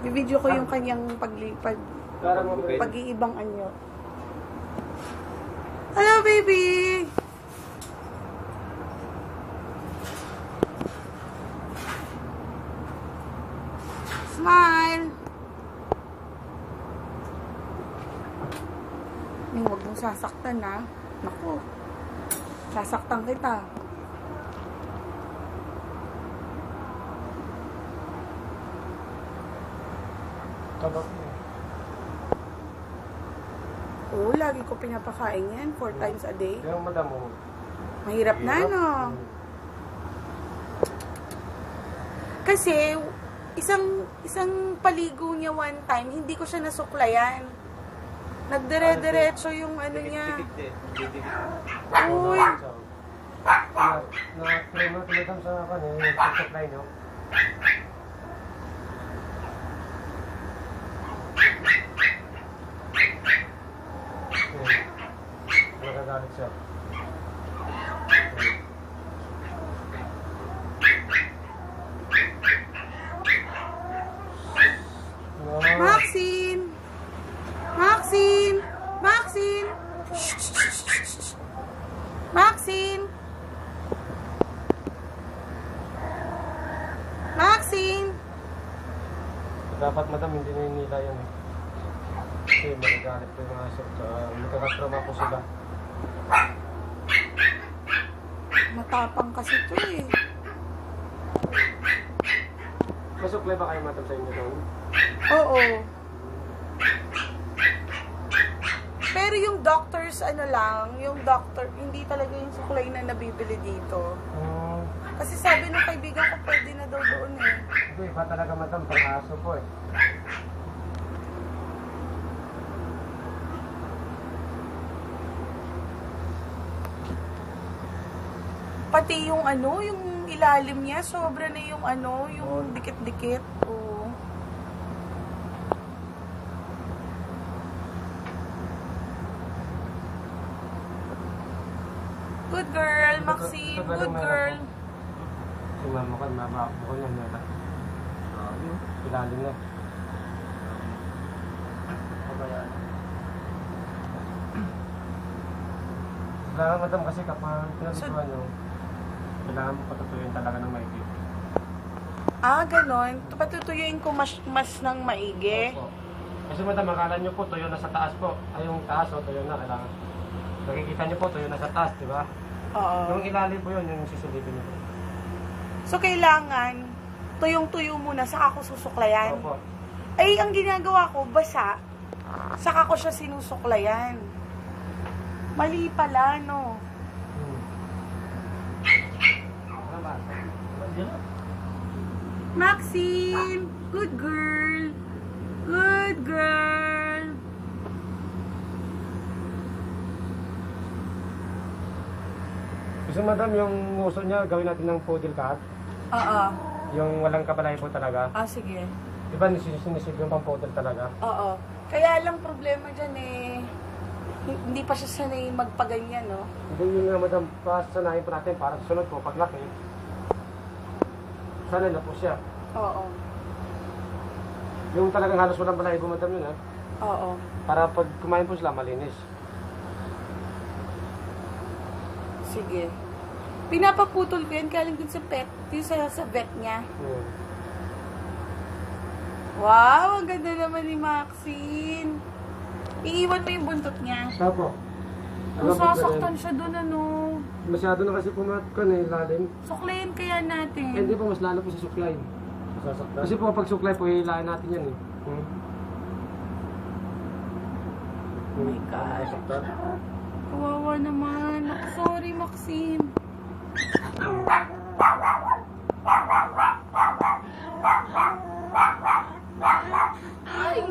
Bibidyo ko yung kanyang pag-iibang anyo. Hello, baby! Smile! Huwag mong sasaktan, ha? Naku, sasaktan kita. Oo, lagi ko pinapakain yan 4 times a day. Yung madam mo. Mahirap na, no? Kasi, isang paligo niya one time, hindi ko siya nasuklayan. Nagdire-diretso yung ano niya. Uy! Na-claim mo madam sa yung supply nyo. Nagagalit siya. Maxine! Maxine! Maxine! Shh, shh, shh, shh, shh. Maxine! Maxine! Dapat madam, hindi na nila yan. Kasi magagalit po yung mga aso. Magkakatrauma po sila. Matapang kasi to eh. Masuklay ba kayo madam sa inyo doon? Oo. Pero yung doctors, ano lang, yung doctor, hindi talaga yung suklay na nabibili dito. Kasi sabi ng kaibigan ko, pwede na daw doon eh. Hindi, iba talaga madam, pang aso po eh. Pati yung ano, yung ilalim niya, sobra na yung ano, yung dikit-dikit. Oo. Good girl, Maxine. Good girl. Si mama ko, mabako ko niya nila. Ilalim na. Kailangan madam kasi kapag pinagsusuan nyo, kailangan mo patutuyuin talaga ng maigi. Ah, ganon. Patutuyuin ko mas ng maigi. Opo. Kasi madam, akala nyo po, tuyo na sa taas po. Ay, yung taas o, tuyo na, kailangan. Nakikita nyo po, tuyo na sa taas, di ba? Oo. Yung ilalim po yun, yung susulipin nyo po. So, kailangan tuyong-tuyo muna, saka ako susuklayan. Opo. Ay, ang ginagawa ko, basa, saka ko siya sinusuklayan. Mali pala, no? Maxine! Good girl! Good girl! Gusto madam, yung uso niya, gawin natin ng poodle cut. Oo. Yung walang kabalay po talaga. Ah, sige. Di ba sinisid yung pang poodle talaga? Oo. Kaya lang problema dyan eh, hindi pa siya sanay magpaganyan, no? Hindi yun nga madam, pasanahin po natin para susunod po, paglaki. Sanay na po siya. Oo. Yung talagang halos walang balay po madam yun ha. Oo. Para pag kumain po sila, malinis. Sige. Pinapaputol ko yan galing dun sa pet, yung sa vet niya. Wow, ang ganda naman ni Maxine. Iiwan mo yung buntot niya. Opo. Masasaktan siya dun, ano. Masyado na kasi pumatkan eh, lalim. Suklayin kaya natin. Hindi po, mas lalo po sa suklay. Masasaktan. Kasi po pag suklay po, hilahin natin yan eh. Oh my God. Kawawa naman. Sorry, Maxine. Ay!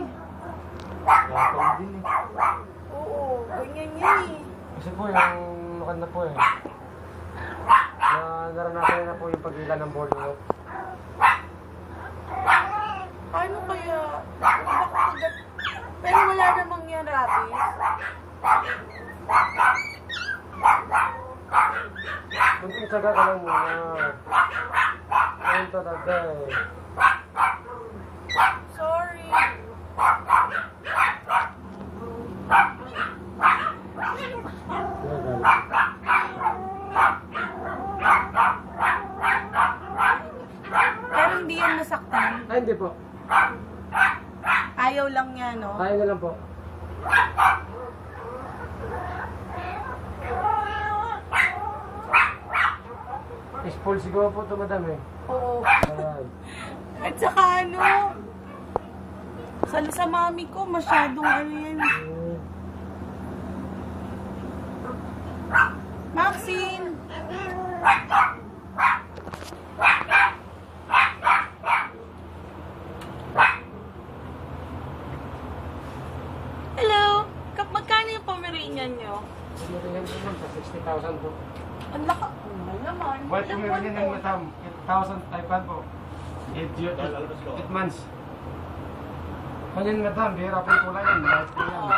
Oo, ganyan yan eh. Kasi po yung lukan na po eh. Naranasan na po yung paghila ng board nyo. Paano kaya? Pero wala namang yan, rabies. Kunting tsaga ka lang muna. Ayun talaga eh. Sorry. yan. Ay, hindi po. Ayaw lang niya, no? Kaya na lang po. Spoil siguro po ito, madam eh. Oo. Ay. At saka ano, sa mami ko, masyadong ano yan. Maxine! Hello! Magkano yung Pomeranian nyo? Pumirihan ko lang sa 60,000 po. Ang laka. Mahal naman. White Pomeranian ng madam, 8,000 Taipan po. 8 months. Kanyan madam, bihira po yung kulay yan. White po yan.